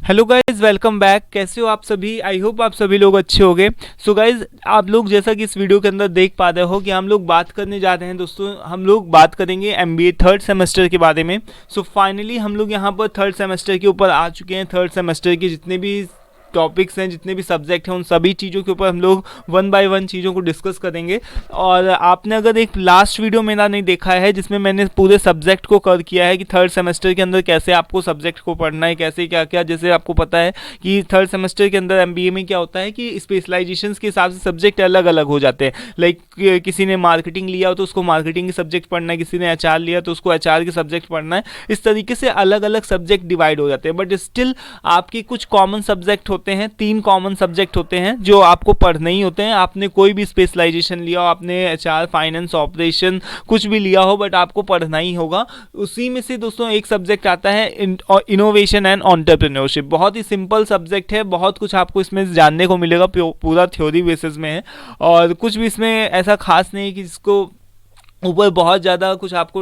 Hello guys, welcome back. कैसे हो आप सभी? आई होप आप सभी लोग अच्छे होंगे। सो गाइज, आप लोग जैसा कि इस वीडियो के अंदर देख पा रहे हो कि हम लोग बात करने जा रहे हैं दोस्तों, हम लोग बात करेंगे एमबीए थर्ड सेमेस्टर के बारे में। सो फाइनली हम लोग यहाँ पर थर्ड सेमेस्टर के ऊपर आ चुके हैं। थर्ड सेमेस्टर के जितने भी टॉपिक्स हैं, जितने भी सब्जेक्ट हैं, उन सभी चीज़ों के ऊपर हम लोग वन बाय वन चीज़ों को डिस्कस करेंगे। और आपने अगर एक लास्ट वीडियो मेरा नहीं देखा है जिसमें मैंने पूरे सब्जेक्ट को कवर किया है कि थर्ड सेमेस्टर के अंदर कैसे आपको सब्जेक्ट को पढ़ना है, कैसे क्या क्या, जैसे आपको पता है कि थर्ड सेमेस्टर के अंदर एमबीए में क्या होता है कि स्पेशलाइजेशंस के हिसाब से सब्जेक्ट अलग अलग हो जाते हैं। लाइक किसी ने मार्केटिंग लिया हो तो उसको मार्केटिंग के सब्जेक्ट पढ़ना है, किसी ने एचआर लिया तो उसको एचआर के सब्जेक्ट पढ़ना है। इस तरीके से अलग अलग सब्जेक्ट डिवाइड हो जाते हैं, बट स्टिल आपके कुछ कॉमन सब्जेक्ट होते हैं। 3 कॉमन सब्जेक्ट होते हैं जो आपको पढ़ने ही होते हैं। आपने कोई भी स्पेशलाइजेशन लिया हो, आपने एचआर, फाइनेंस, ऑपरेशन कुछ भी लिया हो, बट आपको पढ़ना ही होगा। उसी में से दोस्तों एक सब्जेक्ट आता है इनोवेशन एंड एंटरप्रेन्योरशिप। बहुत ही सिंपल सब्जेक्ट है, बहुत कुछ आपको इसमें जानने को मिलेगा, पूरा थ्योरी बेसिस में है और कुछ भी इसमें ऐसा खास नहीं है कि जिसको ऊपर बहुत ज़्यादा कुछ आपको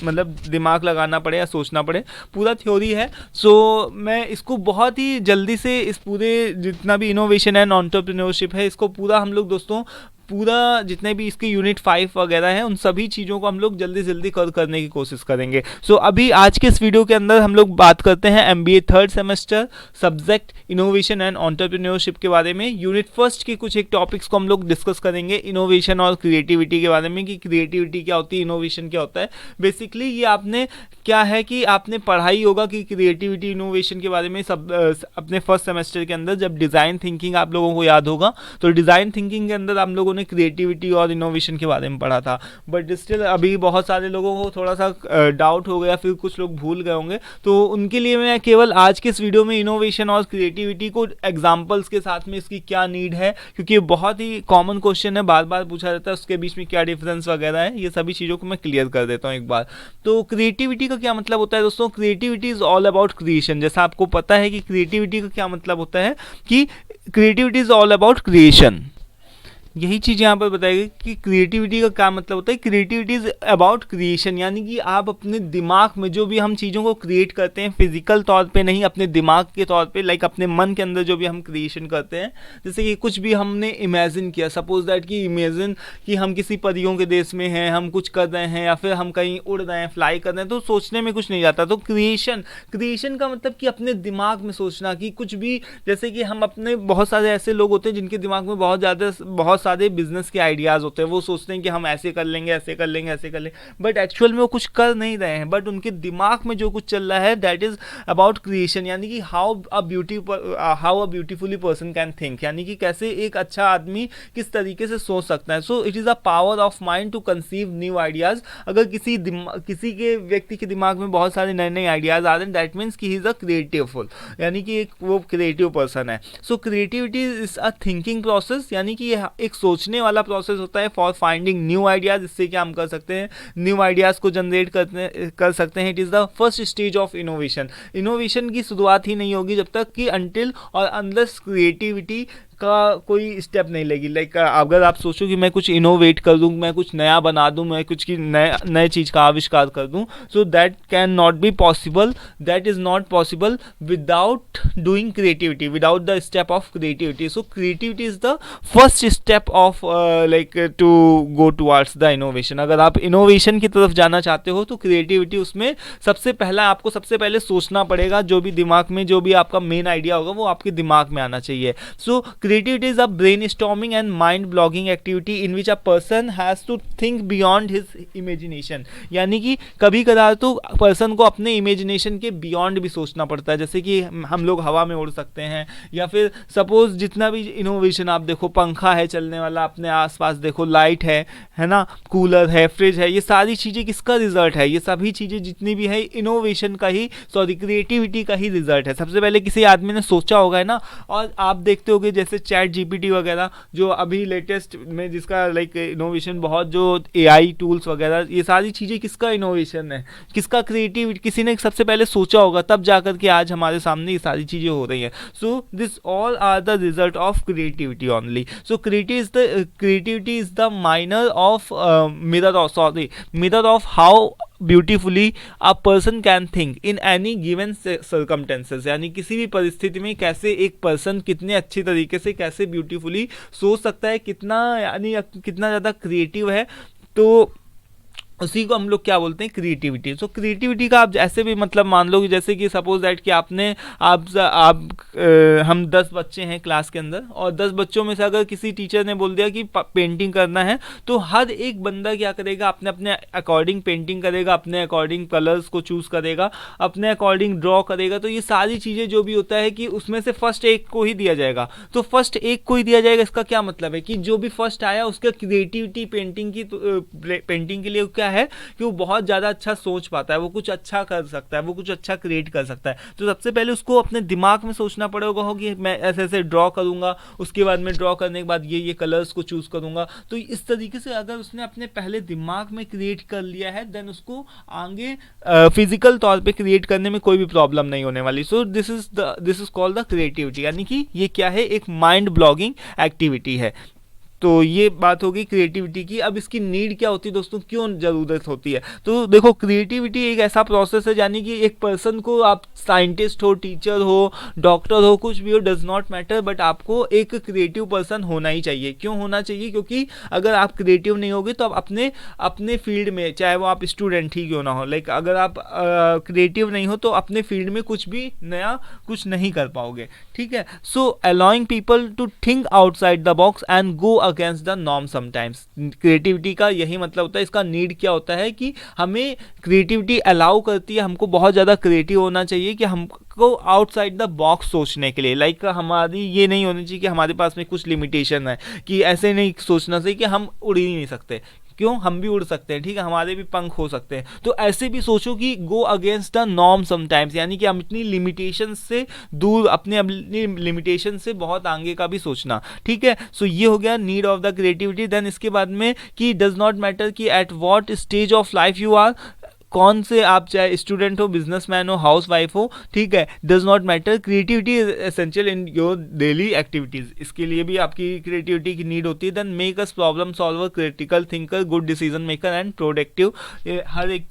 मतलब दिमाग लगाना पड़े या सोचना पड़े। पूरा थ्योरी है। सो मैं इसको बहुत ही जल्दी से इस पूरे जितना भी इनोवेशन एंड एंटरप्रेन्योरशिप है, इसको पूरा हम लोग दोस्तों पूरा जितने भी इसके यूनिट 5 वगैरह हैं, उन सभी चीज़ों को हम लोग जल्दी जल्दी कवर करने की कोशिश करेंगे। सो अभी आज के इस वीडियो के अंदर हम लोग बात करते हैं MBA third semester subject innovation and entrepreneurship के बारे में। यूनिट फर्स्ट के कुछ एक टॉपिक्स को हम लोग डिस्कस करेंगे, इनोवेशन और क्रिएटिविटी के बारे में, कि क्रिएटिविटी क्या होती है, इनोवेशन क्या होता है। बेसिकली ये आपने क्या है कि आपने पढ़ाई होगा कि क्रिएटिविटी इनोवेशन के बारे में सब अपने फर्स्ट सेमेस्टर के अंदर। जब डिज़ाइन थिंकिंग आप लोगों को याद होगा तो डिज़ाइन थिंकिंग के अंदर हम लोगों ने क्रिएटिविटी और इनोवेशन के बारे में पढ़ा था, बट स्टिल अभी बहुत सारे लोगों को थोड़ा सा डाउट हो गया, फिर कुछ लोग भूल गए होंगे, तो उनके लिए मैं केवल आज के इस वीडियो में इनोवेशन और क्रिएटिविटी को एग्जांपल्स के साथ में इसकी क्या नीड है, क्योंकि ये बहुत ही कॉमन क्वेश्चन है, बार बार पूछा जाता है, उसके बीच में क्या डिफरेंस वगैरह है, ये सभी चीज़ों को मैं क्लियर कर देता हूँ एक बार। तो क्रिएटिविटी का क्या मतलब होता है दोस्तों? Creativity is all about creation. जैसा आपको पता है कि क्रिएटिविटी का क्या मतलब होता है कि creativity is all about creation. यही चीज़ यहाँ पर बताएगी कि क्रिएटिविटी का क्या मतलब होता है। क्रिएटिविटी इज अबाउट क्रिएशन, यानी कि आप अपने दिमाग में जो भी हम चीज़ों को क्रिएट करते हैं, फिजिकल तौर पे नहीं, अपने दिमाग के तौर पे, लाइक अपने मन के अंदर जो भी हम क्रिएशन करते हैं, जैसे कि कुछ भी हमने इमेजिन किया, सपोज दैट कि इमेजिन कि हम किसी परियों के देश में हैं, हम कुछ कर रहे हैं, या फिर हम कहीं उड़ रहे हैं, फ्लाई कर रहे हैं, तो सोचने में कुछ नहीं जाता। तो क्रिएशन का मतलब कि अपने दिमाग में सोचना कि कुछ भी, जैसे कि हम अपने बहुत सारे ऐसे लोग होते हैं जिनके दिमाग में बहुत सारे बिजनेस के आइडियाज होते हैं। वो सोचते हैं कि हम ऐसे कर लेंगे, ऐसे कर लेंगे, ऐसे कर लेंगे, बट एक्चुअल में वो कुछ कर नहीं रहे हैं, बट उनके दिमाग में जो कुछ चल रहा है, दैट इज अबाउट क्रिएशन। यानी कि how a beautifully person can think, यानी कि कैसे एक अच्छा आदमी किस तरीके से सोच सकता है। So it is a power of mind to conceive new ideas. अगर किसी के व्यक्ति के दिमाग में बहुत सारे नए नए आइडियाज आ रहे हैं, दैट मीन्स कि ही इज अ क्रिएटिवफुल, यानी कि वो क्रिएटिव पर्सन है। सो creativity is a thinking process, यानी कि ये एक सोचने वाला प्रोसेस होता है फॉर फाइंडिंग न्यू आइडियाज। इससे क्या हम कर सकते हैं, न्यू आइडियाज को जनरेट कर सकते हैं। It is the first stage of innovation. Innovation की शुरुआत ही नहीं होगी जब तक कि अनटिल और अनलेस क्रिएटिविटी का कोई स्टेप नहीं लेगी। लाइक अगर आप सोचो कि मैं कुछ इनोवेट कर दूं, मैं कुछ नया बना दूं, मैं कुछ की नए चीज़ का आविष्कार कर दूं, so that can not be possible, that is not possible without doing creativity, without the step of creativity. So creativity is the first step of like to go towards the innovation. अगर आप innovation की तरफ जाना चाहते हो तो creativity उसमें सबसे पहले सोचना पड़ेगा। जो भी दिमाग में जो भी आपका मेन आइडिया होगा वो आपके दिमाग में आना चाहिए। सो creativity is a brainstorming and mind blogging activity in which a person has to think beyond his imagination। यानी कि कभी कदार तो पर्सन को अपने इमेजिनेशन के बियॉन्ड भी सोचना पड़ता है। जैसे कि हम लोग हवा में उड़ सकते हैं, या फिर सपोज जितना भी इनोवेशन आप देखो, पंखा है चलने वाला, अपने आसपास देखो लाइट है ना, कूलर है, फ्रिज है, ये सारी चीज़ें किसका रिजल्ट है? ये सभी चीज़ें जितनी भी है इनोवेशन का ही, क्रिएटिविटी का ही रिजल्ट है। सबसे पहले किसी आदमी ने सोचा होगा, है ना। और आप देखते होगे जैसे चैट जीपीटी वगैरह जो अभी लेटेस्ट में, जिसका लाइक इनोवेशन बहुत, जो एआई टूल्स वगैरह, ये सारी चीज़ें किसका इनोवेशन है, किसका क्रिएटिविटी, किसी ने सबसे पहले सोचा होगा, तब जाकर के आज हमारे सामने ये सारी चीज़ें हो रही हैं। So this all are the result of creativity only. So creativity is the mirror of how beautifully a person can think in any given circumstances, यानी किसी भी परिस्थिति में कैसे एक पर्सन कितने अच्छी तरीके से कैसे ब्यूटीफुली सोच सकता है, कितना यानी कितना ज़्यादा क्रिएटिव है, तो उसी को हम लोग क्या बोलते हैं, क्रिएटिविटी। सो क्रिएटिविटी का आप ऐसे भी मतलब मान लो कि जैसे कि सपोज दैट कि हम 10 बच्चे हैं क्लास के अंदर, और 10 बच्चों में से अगर किसी टीचर ने बोल दिया कि पेंटिंग करना है, तो हर एक बंदा क्या करेगा, अपने अपने अकॉर्डिंग पेंटिंग करेगा, अपने अकॉर्डिंग कलर्स को चूज़ करेगा, अपने अकॉर्डिंग ड्रॉ करेगा। तो ये सारी चीज़ें जो भी होता है कि उसमें से फर्स्ट एक को ही दिया जाएगा, तो फर्स्ट एक को ही दिया जाएगा। इसका क्या मतलब है कि जो भी फर्स्ट आया उसका क्रिएटिविटी पेंटिंग के लिए क्या है कि वो बहुत ज़्यादा अच्छा सोच पाता है, वो कुछ अच्छा कर सकता है, वो कुछ अच्छा क्रिएट कर सकता है। तो सबसे पहले उसको अपने दिमाग में सोचना पड़ेगा हो कि मैं ऐसे ऐसे ड्रॉ करूँगा, उसके बाद में ड्रॉ करने के बाद ये कलर्स को चूज़ करूँगा। तो इस तरीके से अगर उसने अपने पहले दिमाग में क्रिएट कर लिया है, देन उसको आगे फिजिकल तौर पे क्रिएट करने में कोई भी प्रॉब्लम नहीं होने वाली। So this is called the creativity, यानी कि ये क्या है, एक माइंड ब्लॉगिंग एक्टिविटी है। तो ये बात होगी क्रिएटिविटी की। अब इसकी नीड क्या होती है दोस्तों, क्यों ज़रूरत होती है? तो देखो, क्रिएटिविटी एक ऐसा प्रोसेस है, यानी कि एक पर्सन को, आप साइंटिस्ट हो, टीचर हो, डॉक्टर हो, कुछ भी हो, डज नॉट मैटर, बट आपको एक क्रिएटिव पर्सन होना ही चाहिए। क्यों होना चाहिए? क्योंकि अगर आप क्रिएटिव नहीं होगे तो आप अपने फील्ड में, चाहे वो आप स्टूडेंट ही क्यों ना हो, लाइक अगर आप क्रिएटिव नहीं हो तो अपने फील्ड में कुछ भी नया कुछ नहीं कर पाओगे, ठीक है। So allowing people to think outside the box and go against the norm sometimes. Creativity का यही मतलब होता है। इसका नीड क्या होता है कि हमें क्रिएटिविटी अलाउ करती है, हमको बहुत ज़्यादा क्रिएटिव होना चाहिए कि हमको आउटसाइड द बॉक्स सोचने के लिए। लाइक हमारी ये नहीं होनी चाहिए कि हमारे पास में कुछ लिमिटेशन है, कि ऐसे नहीं सोचना चाहिए कि हम उड़ ही नहीं सकते। क्यों? हम भी उड़ सकते हैं, ठीक है, हमारे भी पंख हो सकते हैं। तो ऐसे भी सोचो कि गो अगेंस्ट द नॉर्म समटाइम्स, यानी कि हम अपनी लिमिटेशन से दूर, अपने लिमिटेशन से बहुत आगे का भी सोचना, ठीक है। सो ये हो गया need of the creativity. Then इसके बाद में कि डज नॉट मैटर कि at what stage of life you are, कौन से आप चाहे स्टूडेंट हो, बिजनेसमैन हो, हाउस वाइफ हो, ठीक है, does not matter, creativity is essential in your daily activities. इसके लिए भी आपकी क्रिएटिविटी की नीड होती है। Then make us problem solver, critical thinker, good decision maker and productive. हर एक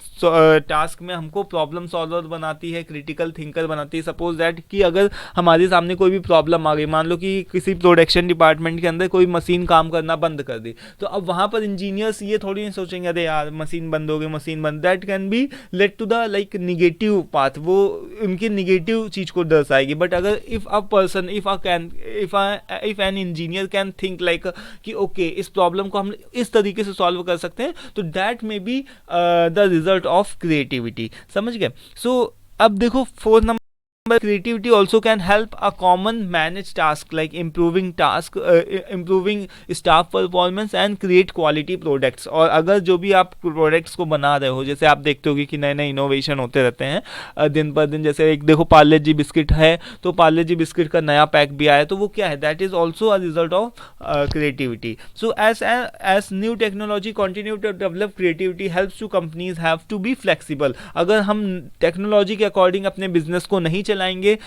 टास्क में हमको प्रॉब्लम सॉल्वर बनाती है, क्रिटिकल थिंकर बनाती है। सपोज दैट कि अगर हमारे सामने कोई भी प्रॉब्लम आ गई, मान लो कि किसी प्रोडक्शन डिपार्टमेंट के अंदर कोई मशीन काम करना बंद कर दी, तो अब वहाँ पर इंजीनियर्स ये थोड़ी नहीं सोचेंगे अरे यार मशीन बंद हो गई, मशीन बंद, that can be led to the like negative path, वो उनकी निगेटिव चीज को दर्शाएगी। बट अगर if a person, if an engineer can think like कि ओके इस प्रॉब्लम को हम इस तरीके से सॉल्व कर सकते हैं, तो that may be the result of creativity. समझ गए? सो अब देखो 4 number, creativity also can help a common manage task like improving staff performance and create quality products। और अगर जो भी आप प्रोडक्ट्स को बना रहे हो, जैसे आप देखते होगे कि नए नए इनोवेशन होते रहते हैं दिन पर दिन। जैसे एक देखो पार्ले जी बिस्किट है, तो पार्ले जी बिस्किट का नया पैक भी आया, तो वो क्या है, that is also a result of creativity. So as new technology continue to develop, creativity helps to companies have to be flexible. अगर हम टेक्नोलॉजी के अकॉर्डिंग अपने बिजनेस को नहीं चलाएंगे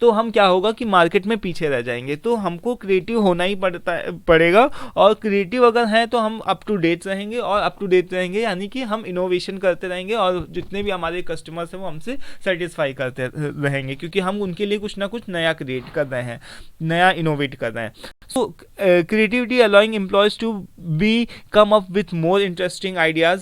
तो हम क्या होगा कि मार्केट में पीछे रह जाएंगे। तो हमको क्रिएटिव होना ही पड़ेगा, और क्रिएटिव अगर हैं तो हम अप टू डेट रहेंगे, और अप टू डेट रहेंगे यानी कि हम इनोवेशन करते रहेंगे, और जितने भी हमारे कस्टमर्स हैं वो हमसे सेटिस्फाई करते रहेंगे, क्योंकि हम उनके लिए कुछ ना कुछ नया क्रिएट कर रहे हैं, नया इनोवेट कर रहे हैं। So creativity allowing employees to be come up with more interesting ideas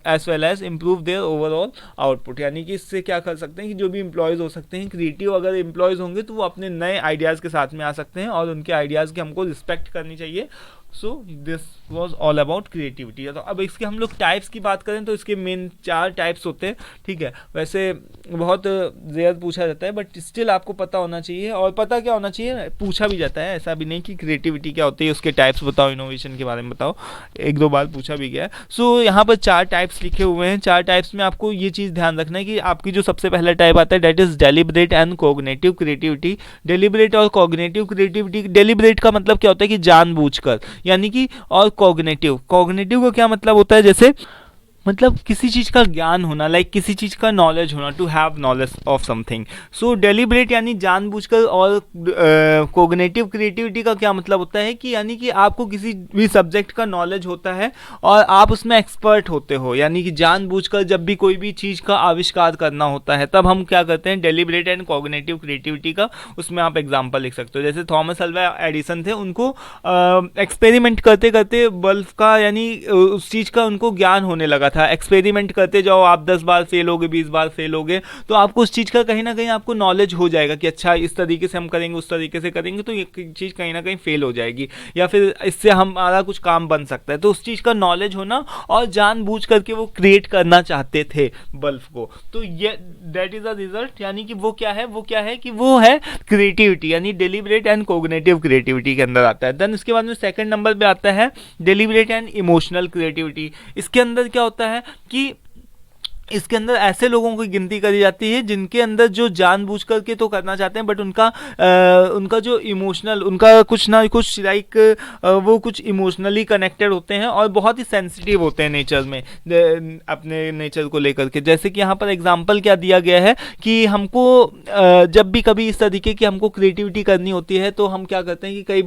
as well as improve their overall output. यानी कि इससे क्या कर सकते हैं कि जो भी एम्प्लॉयज हो सकते हैं, क्रिएटिव अगर एम्प्लॉयज होंगे तो वो अपने नए आइडियाज़ के साथ में आ सकते हैं, और उनके आइडियाज़ की हमको रिस्पेक्ट करनी चाहिए। So this was all about creativity. तो अब इसके हम लोग टाइप्स की बात करें तो इसके मेन 4 टाइप्स होते हैं, ठीक है। वैसे बहुत रेयर पूछा जाता है, बट स्टिल आपको पता होना चाहिए, और पता क्या होना चाहिए, पूछा भी जाता है, ऐसा भी नहीं कि क्रिएटिविटी क्या होती है उसके टाइप्स बताओ, इनोवेशन के बारे में बताओ, 1-2 बार पूछा भी गया है। सो यहाँ पर 4 टाइप्स लिखे हुए हैं। 4 टाइप्स में आपको ये चीज़ ध्यान रखना है कि आपकी जो सबसे पहला टाइप आता है that is deliberate and cognitive creativity. Deliberate और कॉग्निटिव क्रिएटिविटी, डेलिबरेट का मतलब क्या होता है कि जानबूझकर, यानी कि, और कॉग्निटिव का क्या मतलब होता है, जैसे मतलब किसी चीज़ का ज्ञान होना, लाइक किसी चीज़ का नॉलेज होना, to have knowledge of something. So deliberate यानी जानबूझकर, और कोग्निटिव क्रिएटिविटी का क्या मतलब होता है कि यानी कि आपको किसी भी सब्जेक्ट का नॉलेज होता है और आप उसमें एक्सपर्ट होते हो, यानी कि जानबूझकर जब भी कोई भी चीज़ का आविष्कार करना होता है तब हम क्या करते हैं, डेलिब्रेट एंड कोग्निटिव क्रिएटिविटी का उसमें आप एग्जाम्पल लिख सकते हो। जैसे थॉमस अल्वा एडिसन थे, उनको एक्सपेरिमेंट करते करते बल्ब का यानी उस चीज़ का उनको ज्ञान होने लगा था। एक्सपेरिमेंट करते जाओ आप, 10 बार फेल होगे, 20 बार फेल होगे, तो आपको उस चीज़ का कहीं ना कहीं आपको नॉलेज हो जाएगा कि अच्छा इस तरीके से हम करेंगे, उस तरीके से करेंगे तो ये चीज़ कहीं ना कहीं फेल हो जाएगी, या फिर इससे हमारा कुछ काम बन सकता है। तो उस चीज़ का नॉलेज होना, और जानबूझ करके वो क्रिएट करना चाहते थे बल्ब को, तो ये दैट इज अ रिजल्ट, यानी कि वो क्या है, वो क्या है कि वो है क्रिएटिविटी, यानी डेलिब्रेट एंड कोग्निटिव क्रिएटिविटी के अंदर आता है। देन इसके बाद में सेकंड नंबर पे आता है डेलिब्रेट एंड इमोशनल क्रिएटिविटी। इसके अंदर क्या होता है कि इसके अंदर ऐसे लोगों की गिनती करी जाती है जिनके अंदर जो जानबूझ करके तो करना चाहते हैं, बट उनका जो इमोशनल, उनका कुछ ना कुछ लाइक वो कुछ इमोशनली कनेक्टेड होते हैं और बहुत ही सेंसिटिव होते हैं नेचर में, अपने नेचर को लेकर के। जैसे कि यहाँ पर एग्जांपल क्या दिया गया है कि हमको जब भी कभी इस तरीके की हमको क्रिएटिविटी करनी होती है तो हम क्या करते हैं कि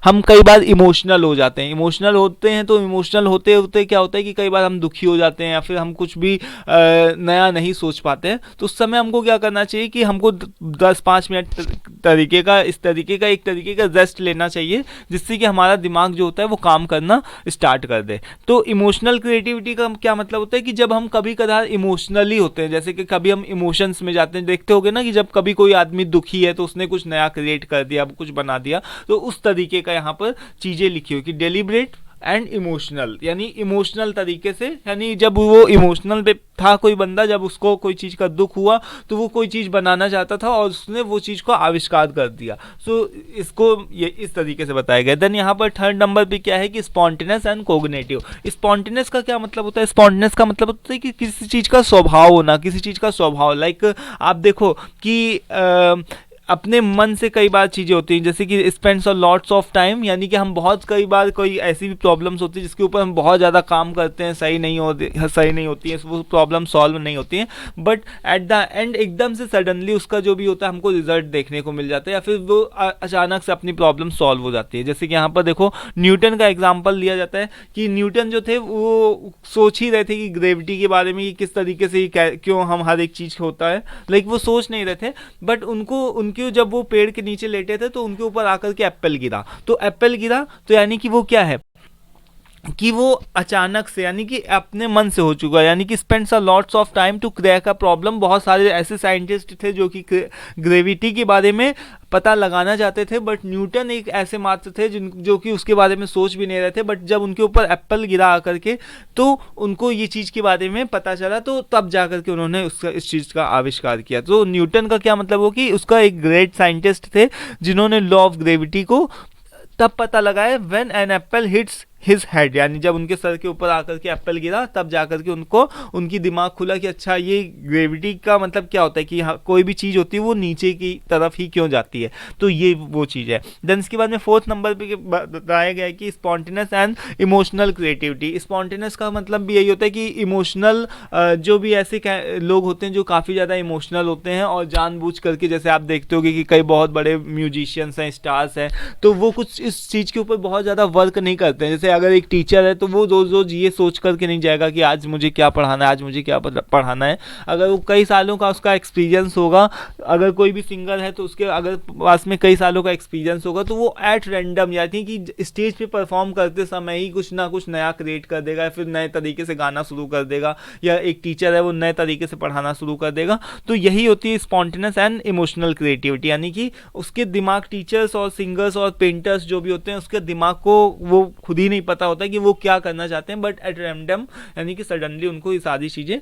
हम कई बार इमोशनल हो जाते हैं। इमोशनल होते हैं तो इमोशनल होते होते क्या होता है कि कई बार हम दुखी हो जाते हैं, या फिर हम कुछ भी नया नहीं सोच पाते हैं। तो उस समय हमको क्या करना चाहिए कि हमको 10-5 मिनट इस तरीके का रेस्ट लेना चाहिए, जिससे कि हमारा दिमाग जो होता है वो काम करना स्टार्ट कर दे। तो इमोशनल क्रिएटिविटी का क्या मतलब होता है कि जब हम कभी कभार इमोशनली होते हैं, जैसे कि कभी हम इमोशंस में जाते हैं, देखते होगे ना कि जब कभी कोई आदमी दुखी है तो उसने कुछ नया क्रिएट कर दिया, कुछ बना दिया, तो उस तरीके का यहाँ पर चीज़ें लिखी हुई कि डेलिब्रेट एंड इमोशनल, यानी इमोशनल तरीके से, यानी जब वो इमोशनल पे था कोई बंदा, जब उसको कोई चीज़ का दुख हुआ तो वो कोई चीज़ बनाना चाहता था और उसने वो चीज़ को आविष्कार कर दिया। सो इसको ये इस तरीके से बताया गया। देन यहाँ पर थर्ड नंबर पे क्या है कि स्पॉन्टेनियस एंड कोग्निटिव। स्पॉन्टेनियस का क्या मतलब होता है? स्पॉन्टेनियस का मतलब होता है कि किसी चीज़ का स्वभाव होना, किसी चीज़ का स्वभाव, लाइक आप देखो कि अपने मन से कई बार चीज़ें होती हैं, जैसे कि spends a lots of time, यानी कि हम बहुत कई बार कोई ऐसी भी प्रॉब्लम्स होती है जिसके ऊपर हम बहुत ज़्यादा काम करते हैं, सही नहीं होती है, वो प्रॉब्लम सॉल्व नहीं होती है, बट एट द एंड एकदम से सडनली उसका जो भी होता है हमको रिजल्ट देखने को मिल जाता है, या फिर वो अचानक से अपनी प्रॉब्लम सॉल्व हो जाती है। जैसे कि यहाँ पर देखो न्यूटन का एग्जाम्पल लिया जाता है कि न्यूटन जो थे वो सोच ही रहे थे कि ग्रेविटी के बारे में, कि किस तरीके से क्यों हम हर एक चीज़ होता है, लाइक वो सोच नहीं रहे थे, बट उनकी जब वो पेड़ के नीचे लेटे थे तो उनके ऊपर आकर के एप्पल गिरा, तो यानी कि वो क्या है कि वो अचानक से, यानी कि अपने मन से हो चुका है, यानी कि spends a lots of time to crack a problem. बहुत सारे ऐसे साइंटिस्ट थे जो कि ग्रेविटी के बारे में पता लगाना चाहते थे, बट न्यूटन एक ऐसे मात्र थे जो कि उसके बारे में सोच भी नहीं रहे थे, बट जब उनके ऊपर एप्पल गिरा आकर के तो उनको ये चीज़ के बारे में पता चला, तो तब जा कर के उन्होंने इस चीज़ का आविष्कार किया। तो न्यूटन का क्या मतलब हो कि उसका एक ग्रेट साइंटिस्ट थे जिन्होंने लॉ ऑफ ग्रेविटी को तब पता लगाया when an apple hits his head, यानी जब उनके सर के ऊपर आकर के एप्पल गिरा तब जाकर के उनकी दिमाग खुला कि अच्छा ये ग्रेविटी का मतलब क्या होता है कि कोई भी चीज़ होती है वो नीचे की तरफ ही क्यों जाती है, तो ये वो चीज़ है। देन इसके बाद में फोर्थ नंबर पे बताया गया है कि spontaneous and emotional creativity. Spontaneous का मतलब भी यही होता है कि इमोशनल जो भी ऐसे लोग होते हैं जो काफ़ी ज़्यादा इमोशनल होते हैं और जानबूझ करके, जैसे आप देखते होगे कि कई बहुत बड़े म्यूजिशियंस हैं, स्टार्स हैं, तो वो कुछ इस चीज़ के ऊपर बहुत ज़्यादा वर्क नहीं करते हैं। जैसे अगर एक टीचर है तो वो रोज ये सोच करके नहीं जाएगा कि आज मुझे क्या पढ़ाना है, आज मुझे क्या पढ़ाना है। अगर वो कई सालों का उसका एक्सपीरियंस होगा, अगर कोई भी सिंगर है तो उसके अगर पास में कई सालों का एक्सपीरियंस होगा, तो वो एट रैंडम, यानी कि स्टेज पे परफॉर्म करते समय ही कुछ ना कुछ नया क्रिएट कर देगा, या फिर नए तरीके से गाना शुरू कर देगा, या एक टीचर है वो नए तरीके से पढ़ाना शुरू कर देगा। तो यही होती है स्पॉन्टेनियस एंड इमोशनल क्रिएटिविटी, यानी कि उसके दिमाग, टीचर्स और सिंगर्स और पेंटर्स जो भी होते हैं, उसके दिमाग को वो खुद ही नहीं पता होता है कि वो क्या करना चाहते हैं, बट एट रैंडम, यानी कि सडनली उनको ये सारी चीज़ें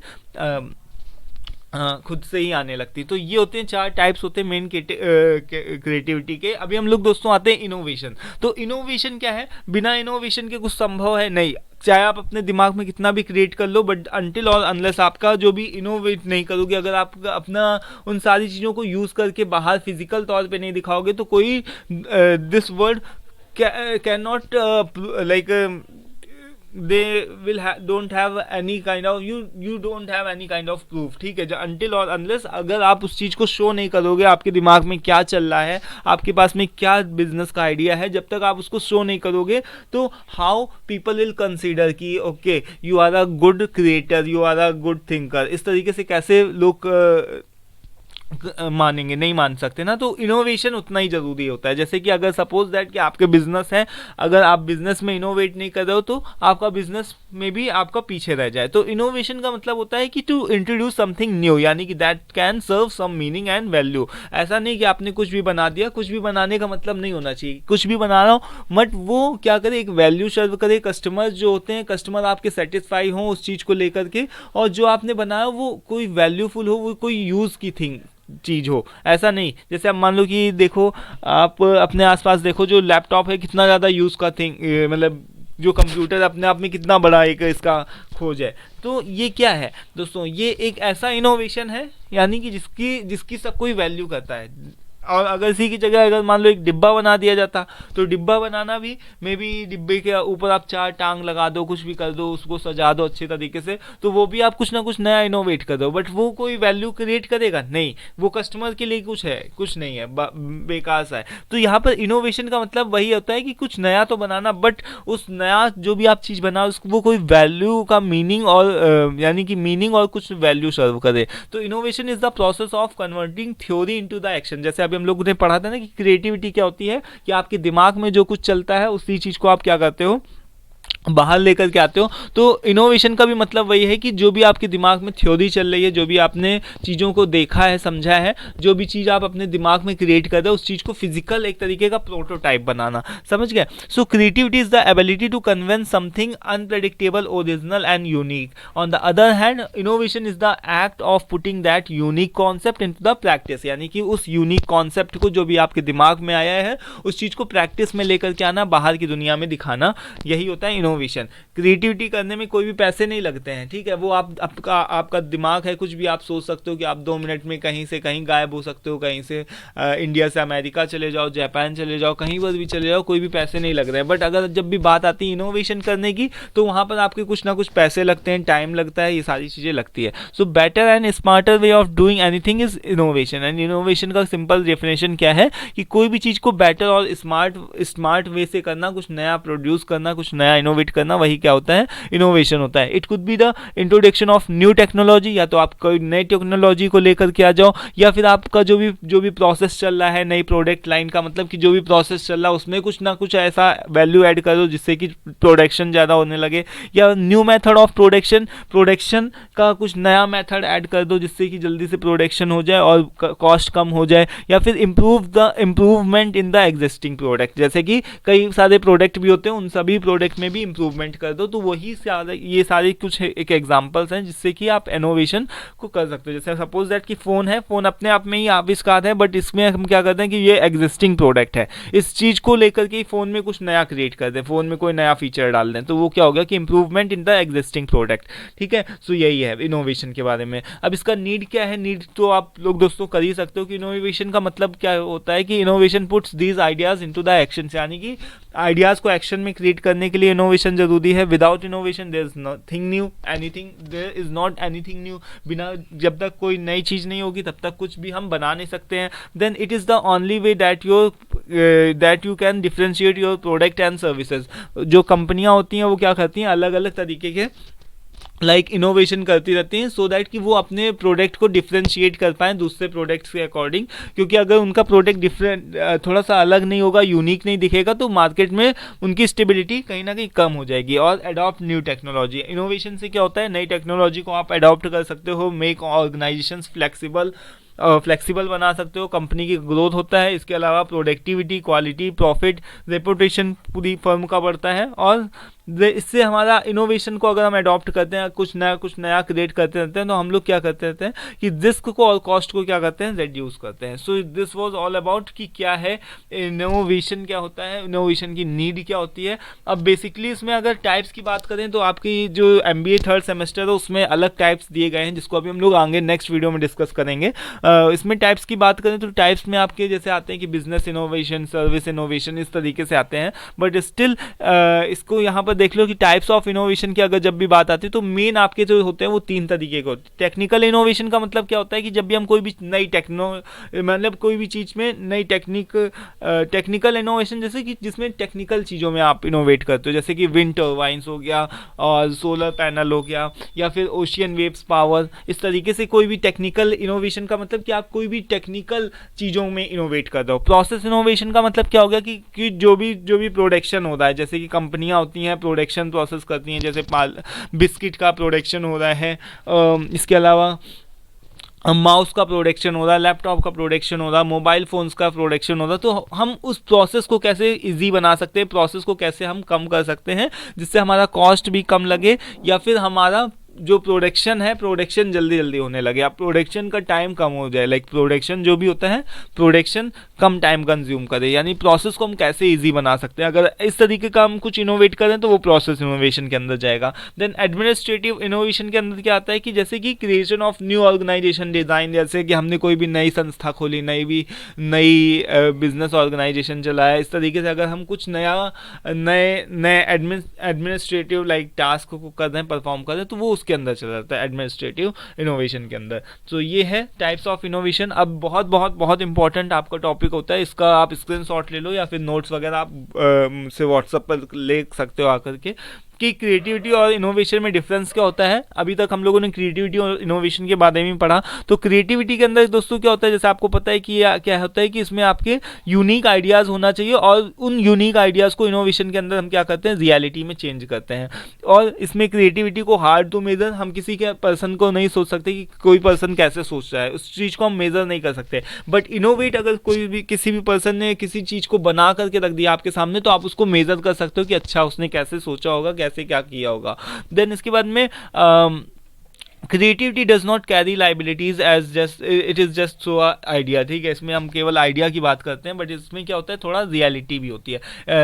खुद से ही आने लगती। तो ये होते हैं 4 टाइप्स होते हैं मेन क्रिएटिविटी के। अभी हम लोग दोस्तों आते हैं इनोवेशन। तो इनोवेशन क्या है? बिना इनोवेशन के कुछ संभव है नहीं। चाहे आप अपने दिमाग में कितना भी क्रिएट कर लो, बट अनटिल और अनलेस आपका जो भी इनोवेट नहीं करोगे, अगर आप अपना उन सारी चीज़ों को यूज़ करके बाहर फिजिकल तौर पे नहीं दिखाओगे, तो कोई this world can not like they will don't have any kind of you don't have any kind of proof, ठीक है। अनटिल और अनलेस अगर आप उस चीज़ को शो नहीं करोगे, आपके दिमाग में क्या चल रहा है, आपके पास में क्या बिजनेस का आइडिया है, जब तक आप उसको शो नहीं करोगे तो हाउ पीपल विल कंसीडर कि okay you are a good creator, you are a good thinker, इस तरीके से कैसे लोग मानेंगे, नहीं मान सकते ना। तो इनोवेशन उतना ही ज़रूरी होता है। जैसे कि अगर सपोज दैट कि आपके बिजनेस है, अगर आप बिजनेस में इनोवेट नहीं कर रहे हो तो आपका बिजनेस में भी आपका पीछे रह जाए। तो इनोवेशन का मतलब होता है कि टू इंट्रोड्यूस समथिंग न्यू, यानी कि that can serve some meaning and value. ऐसा नहीं कि आपने कुछ भी बना दिया, कुछ भी बनाने का मतलब नहीं होना चाहिए कुछ भी बना रहा हो बट वो क्या करे, एक वैल्यू सर्व करे, कस्टमर जो होते हैं कस्टमर आपके सेटिस्फाई हो उस चीज़ को लेकर के, और जो आपने बनाया वो कोई वैल्यूफुल हो, वो कोई यूज़ की थिंग चीज़ हो। ऐसा नहीं जैसे आप मान लो कि देखो, आप अपने आसपास देखो जो लैपटॉप है कितना ज़्यादा यूज़ का थिंग, मतलब जो कंप्यूटर अपने आप में कितना बड़ा एक इसका खोज है। तो ये क्या है दोस्तों, ये एक ऐसा इनोवेशन है यानी कि जिसकी सब कोई वैल्यू करता है। और अगर इसी की जगह अगर मान लो एक डिब्बा बना दिया जाता, तो डिब्बा बनाना भी मे बी डिब्बे के ऊपर आप 4 टांग लगा दो, कुछ भी कर दो, उसको सजा दो अच्छे तरीके से, तो वो भी आप कुछ ना कुछ नया इनोवेट कर दो, बट वो कोई वैल्यू क्रिएट करेगा नहीं, वो कस्टमर के लिए कुछ है, कुछ नहीं है, बेकार सा है। तो यहाँ पर इनोवेशन का मतलब वही होता है कि कुछ नया तो बनाना, बट उस नया जो भी आप चीज़ बनाओ वो कोई वैल्यू का मीनिंग और यानी कि मीनिंग और कुछ वैल्यू सर्व करे। तो innovation is the process of converting theory into the action. जैसे अभी हम लोग ने पढ़ा था ना कि क्रिएटिविटी क्या होती है, कि आपके दिमाग में जो कुछ चलता है उसी चीज को आप क्या करते हो, बाहर लेकर के आते हो। तो इनोवेशन का भी मतलब वही है कि जो भी आपके दिमाग में थ्योरी चल रही है, जो भी आपने चीज़ों को देखा है, समझा है, जो भी चीज़ आप अपने दिमाग में क्रिएट कर रहे हो उस चीज़ को फिजिकल एक तरीके का प्रोटोटाइप बनाना, समझ गए। So creativity is the ability to conceive something unpredictable, original and unique. On the other hand innovation is the act of putting that unique concept into the practice, यानी कि उस यूनिक कॉन्सेप्ट को जो भी आपके दिमाग में आया है उस चीज़ को प्रैक्टिस में लेकर के आना, बाहर की दुनिया में दिखाना, यही होता है इनोवेशन। क्रिएटिविटी करने में कोई भी पैसे नहीं लगते हैं, ठीक है। वो आपका दिमाग है, कुछ भी आप सोच सकते हो कि आप 2 मिनट में कहीं से कहीं गायब हो सकते हो, कहीं से इंडिया से अमेरिका चले जाओ, जापान चले जाओ, कहीं पर भी चले जाओ, कोई भी पैसे नहीं लग रहे हैं। बट अगर जब भी बात आती है इनोवेशन करने की तो वहाँ पर आपके कुछ ना कुछ पैसे लगते हैं, टाइम लगता है, ये सारी चीज़ें लगती है। So better and smarter way of doing anything is innovation. And innovation का सिंपल डेफिनेशन क्या है कि कोई भी चीज़ को बेटर और स्मार्ट वे से करना, कुछ नया प्रोड्यूस करना, कुछ नया इनोवेट करना, वही क्या होता है, इनोवेशन होता है। It could be the introduction of new technology, या तो आप कोई नई टेक्नोलॉजी को लेकर के आ जाओ, या फिर आपका जो भी प्रोसेस चल रहा है, नई प्रोडक्ट लाइन का मतलब कि जो भी प्रोसेस चल रहा है उसमें कुछ ना कुछ ऐसा वैल्यू ऐड कर दो जिससे कि प्रोडक्शन ज़्यादा होने लगे, या न्यू मेथड ऑफ प्रोडक्शन का कुछ नया मेथड ऐड कर दो जिससे कि जल्दी से प्रोडक्शन हो जाए और कॉस्ट कम हो जाए, या फिर improvement in the existing product. जैसे कि कई सारे प्रोडक्ट भी होते हैं, उन सभी प्रोडक्ट में भी इम्प्रूवमेंट कर दो। तो वही ये सारे कुछ एक एग्जांपल्स हैं जिससे कि आप इनोवेशन को कर सकते हो। जैसे सपोज दैट कि फ़ोन है, फ़ोन अपने आप में ही आविष्कार है, बट इसमें हम क्या करते हैं कि ये एग्जिस्टिंग प्रोडक्ट है, इस चीज़ को लेकर के फ़ोन में कुछ नया क्रिएट कर दें, फ़ोन में कोई नया फीचर डाल दें, तो वो क्या होगा कि improvement in the existing product, ठीक है। सो यही है इनोवेशन के बारे में। अब इसका नीड क्या है, नीड तो आप लोग दोस्तों कर ही सकते हो कि इनोवेशन का मतलब क्या होता है कि innovation puts these ideas into the action, यानी कि आइडियाज़ को एक्शन में क्रिएट करने के लिए इनोवेशन जरूरी है। Without innovation there is nothing new, there is not anything new. बिना जब तक कोई नई चीज़ नहीं होगी तब तक कुछ भी हम बना नहीं सकते हैं। Then it is the only way that you can differentiate your product and services. जो कंपनियां होती हैं वो क्या करती हैं, अलग अलग तरीके के इनोवेशन करती रहती हैं, सो दैट कि वो अपने प्रोडक्ट को डिफ्रेंशिएट कर पाएँ दूसरे प्रोडक्ट्स के अकॉर्डिंग। क्योंकि अगर उनका प्रोडक्ट थोड़ा सा अलग नहीं होगा, यूनिक नहीं दिखेगा, तो मार्केट में उनकी स्टेबिलिटी कहीं ना कहीं कम हो जाएगी। और अडॉप्ट न्यू टेक्नोलॉजी, इनोवेशन से क्या होता है, नई टेक्नोलॉजी को आप अडॉप्ट कर सकते हो, मेक ऑर्गेनाइजेशंस फ्लेक्सिबल बना सकते हो, कंपनी की ग्रोथ होता है। इसके अलावा प्रोडक्टिविटी, क्वालिटी, प्रॉफिट, रेपुटेशन पूरी फर्म का बढ़ता है। और इससे हमारा इनोवेशन को अगर हम अडॉप्ट करते हैं, कुछ नया क्रिएट करते रहते हैं, तो हम लोग क्या करते रहते हैं कि रिस्क को और कॉस्ट को क्या करते हैं, रिड्यूस करते हैं। So this was all about कि क्या है इनोवेशन, क्या होता है, इनोवेशन की नीड क्या होती है। अब बेसिकली इसमें अगर टाइप्स की बात करें तो आपकी जो MBA 3rd सेमेस्टर है उसमें अलग टाइप्स दिए गए हैं, जिसको अभी हम लोग आगे नेक्स्ट वीडियो में डिस्कस करेंगे। इसमें टाइप्स की बात करें तो टाइप्स में आपके जैसे आते हैं कि बिजनेस इनोवेशन, सर्विस इनोवेशन, इस तरीके से आते हैं। बट स्टिल इसको यहाँ पर देख लो कि टाइप्स ऑफ इनोवेशन की अगर जब भी बात आती है तो मेन आपके जो होते हैं वो 3 तरीके के होते हैं। टेक्निकल इनोवेशन का मतलब क्या होता है कि जब भी हम कोई भी नई मतलब कोई भी चीज़ में नई टेक्निकल इनोवेशन, जैसे कि जिसमें टेक्निकल चीज़ों में आप इनोवेट करते हो, जैसे कि विंड टर्बाइंस हो गया और सोलर पैनल हो गया या फिर ओशियन वेव्स पावर, इस तरीके से कोई भी टेक्निकल इनोवेशन का मतलब कि आप कोई भी टेक्निकल चीज़ों में इनोवेट कर रहे हो। प्रोसेस इनोवेशन का मतलब क्या हो गया कि जो भी प्रोडक्शन हो रहा है, जैसे कि कंपनियां होती हैं प्रोडक्शन प्रोसेस करती हैं, जैसे बिस्किट का प्रोडक्शन हो रहा है, इसके अलावा माउस का प्रोडक्शन हो रहा है, लैपटॉप का प्रोडक्शन हो रहा है, मोबाइल फ़ोन्स का प्रोडक्शन हो रहा है, तो हम उस प्रोसेस को कैसे इजी बना सकते हैं, प्रोसेस को कैसे हम कम कर सकते हैं जिससे हमारा कॉस्ट भी कम लगे या फिर हमारा जो प्रोडक्शन है प्रोडक्शन जल्दी जल्दी होने लगे, आप प्रोडक्शन का टाइम कम हो जाए। लाइक प्रोडक्शन जो भी होता है प्रोडक्शन कम टाइम कंज्यूम करे, यानी प्रोसेस को हम कैसे इजी बना सकते हैं। अगर इस तरीके का हम कुछ इनोवेट करें तो वो प्रोसेस इनोवेशन के अंदर जाएगा। देन एडमिनिस्ट्रेटिव इनोवेशन के अंदर क्या आता है कि जैसे कि creation of new organisation design, जैसे कि हमने कोई भी नई संस्था खोली, नई बिजनेस ऑर्गेनाइजेशन चलाया, इस तरीके से अगर हम कुछ नए एडमिनिस्ट्रेटिव लाइक टास्क को कर रहे हैं, परफॉर्म कर रहे हैं, तो वो के अंदर चला जाता है एडमिनिस्ट्रेटिव इनोवेशन के अंदर। तो ये है टाइप्स ऑफ इनोवेशन। अब बहुत बहुत बहुत इंपॉर्टेंट आपका टॉपिक होता है, इसका आप स्क्रीनशॉट ले लो या फिर नोट्स वगैरह आप से व्हाट्सएप पर ले सकते हो आकर के, कि क्रिएटिविटी और इनोवेशन में डिफरेंस क्या होता है। अभी तक हम लोगों ने क्रिएटिविटी और इनोवेशन के बारे में पढ़ा। तो क्रिएटिविटी के अंदर दोस्तों क्या होता है, जैसे आपको पता है कि क्या होता है कि इसमें आपके यूनिक आइडियाज़ होना चाहिए और उन यूनिक आइडियाज़ को इनोवेशन के अंदर हम क्या करते हैं, रियलिटी में चेंज करते हैं। और इसमें क्रिएटिविटी को हार्ड टू मेजर हम किसी के पर्सन को नहीं सोच सकते कि कोई पर्सन कैसे सोच रहा है, उस चीज़ को हम मेजर नहीं कर सकते। बट इनोवेट अगर कोई भी किसी भी पर्सन ने किसी चीज़ को बना करके रख दिया आपके सामने, तो आप उसको मेजर कर सकते हो कि अच्छा उसने कैसे सोचा होगा, कैसे क्या किया होगा। देन इसके बाद में creativity does not carry liabilities as just it is just so idea. ठीक है, इसमें हम केवल आइडिया की बात करते हैं, बट इसमें क्या होता है थोड़ा रियलिटी भी होती है,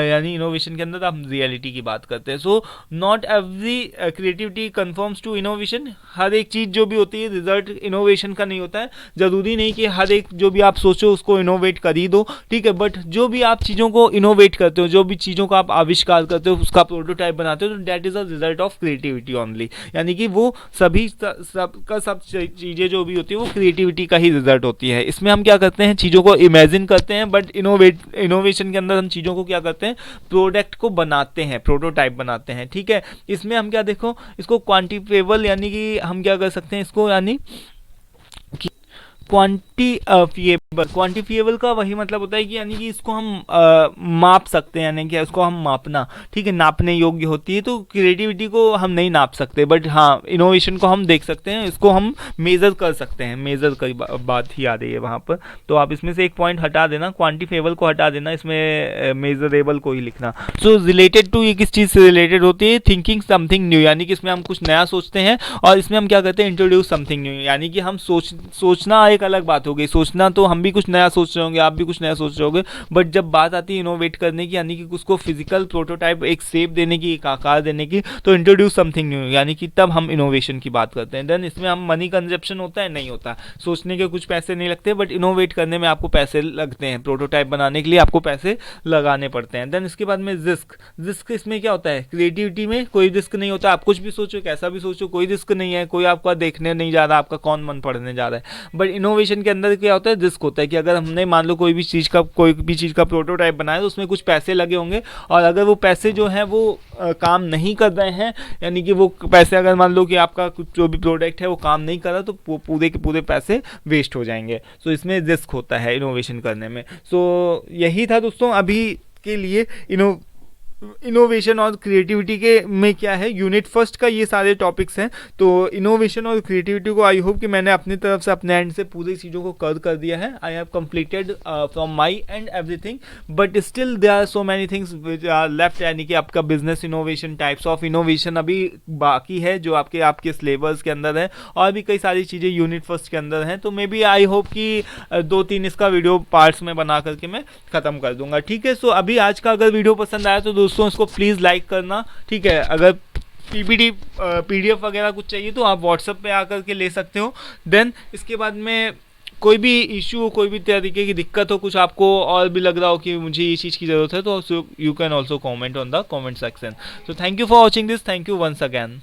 यानी इनोवेशन के अंदर हम रियलिटी की बात करते हैं। So not every creativity confirms to innovation. हर एक चीज़ जो भी होती है रिजल्ट इनोवेशन का नहीं होता है। ज़रूरी नहीं कि हर एक जो भी आप सोचो उसको इनोवेट कर ही दो, ठीक है, बट जो भी आप चीज़ों को इनोवेट करते हो, जो भी चीज़ों का आप आविष्कार करते हो, उसका प्रोटोटाइप बनाते हो, तो that is a result of creativity only. यानी कि वो सब चीज़ें जो भी होती है वो क्रिएटिविटी का ही रिजल्ट होती है। इसमें हम क्या करते हैं, चीज़ों को इमेजिन करते हैं, बट इनोवेशन के अंदर हम चीज़ों को क्या करते हैं, प्रोडक्ट को बनाते हैं, प्रोटोटाइप बनाते हैं। ठीक है, इसमें हम क्या देखो, इसको क्वांटिफिएबल यानी कि हम क्या कर सकते हैं इसको, यानी क्वांटिफिएबल का वही मतलब होता है कि यानी कि इसको हम माप सकते हैं, यानी कि इसको हम मापना, ठीक है, नापने योग्य होती है। तो क्रिएटिविटी को हम नहीं नाप सकते, बट हाँ इनोवेशन को हम देख सकते हैं, इसको हम मेज़र कर सकते हैं। मेज़र की बात ही आ रही है वहाँ पर, तो आप इसमें से एक पॉइंट हटा देना, क्वांटिफिएबल को हटा देना, इसमें मेजरेबल को ही लिखना। सो रिलेटेड टू, ये किस चीज़ से रिलेटेड होती है, थिंकिंग समथिंग न्यू, यानी कि इसमें हम कुछ नया सोचते हैं और इसमें हम क्या करते हैं, इंट्रोड्यूस समथिंग न्यू, यानी कि हम सोचना एक अलग बात हो गई। सोचना तो हम भी कुछ नया सोच रहे होंगे, आप भी कुछ नया सोच रहे होंगे, बट जब बात आती है इनोवेट करने की, यानी कि उसको फिजिकल प्रोटोटाइप, एक शेप देने की, एक आकार देने की, तो इंट्रोड्यूस समथिंग न्यू, यानी कि तब हम इनोवेशन की बात करते हैं। देन इसमें हम मनी कंजप्शन होता है, नहीं होता, सोचने के कुछ पैसे नहीं लगते, बट इनोवेट करने में आपको पैसे लगते हैं, प्रोटोटाइप बनाने के लिए आपको पैसे लगाने पड़ते हैं। देन इसके बाद में रिस्क इसमें क्या होता है, क्रिएटिविटी में कोई रिस्क नहीं होता, आप कुछ भी सोचो, कैसा भी सोचो, कोई रिस्क नहीं है, कोई आपका देखने नहीं जा रहा, आपका कौन मन पढ़ने जा रहा है। बट इनोवेशन के अंदर क्या होता है, रिस्क होता है कि अगर हमने मान लो कोई भी चीज़ का प्रोटोटाइप बनाया तो उसमें कुछ पैसे लगे होंगे, और अगर वो पैसे जो हैं वो काम नहीं कर रहे हैं, यानी कि वो पैसे अगर मान लो कि आपका जो भी प्रोडक्ट है वो काम नहीं कर रहा, तो पूरे के पूरे पैसे वेस्ट हो जाएंगे। सो इसमें रिस्क होता है इनोवेशन करने में। सो यही था दोस्तों अभी के लिए इनोवेशन और क्रिएटिविटी के में क्या है, यूनिट फर्स्ट का ये सारे टॉपिक्स हैं। तो इनोवेशन और क्रिएटिविटी को आई होप कि मैंने अपनी तरफ से, अपने एंड से पूरी चीज़ों को कवर कर दिया है। I have completed from my end everything, but still there are so many things which are left, यानी कि आपका business innovation, types of innovation अभी बाकी है जो आपके सिलेबस के अंदर है, और भी कई सारी चीज़ें यूनिट फर्स्ट के अंदर हैं। तो मे बी आई होप कि 2-3 इसका वीडियो पार्ट्स में बना करके मैं ख़त्म कर दूंगा। ठीक है, सो अभी आज का अगर वीडियो पसंद आया तो दोस्तों इसको प्लीज़ लाइक करना, ठीक है। अगर पीडीएफ वगैरह कुछ चाहिए तो आप व्हाट्सएप पे आकर के ले सकते हो। देन इसके बाद में कोई भी इशू हो, कोई भी तरीके की दिक्कत हो, कुछ आपको और भी लग रहा हो कि मुझे ये चीज़ की ज़रूरत है, तो you can also comment on the comment section. So thank you for watching this. Thank you once again.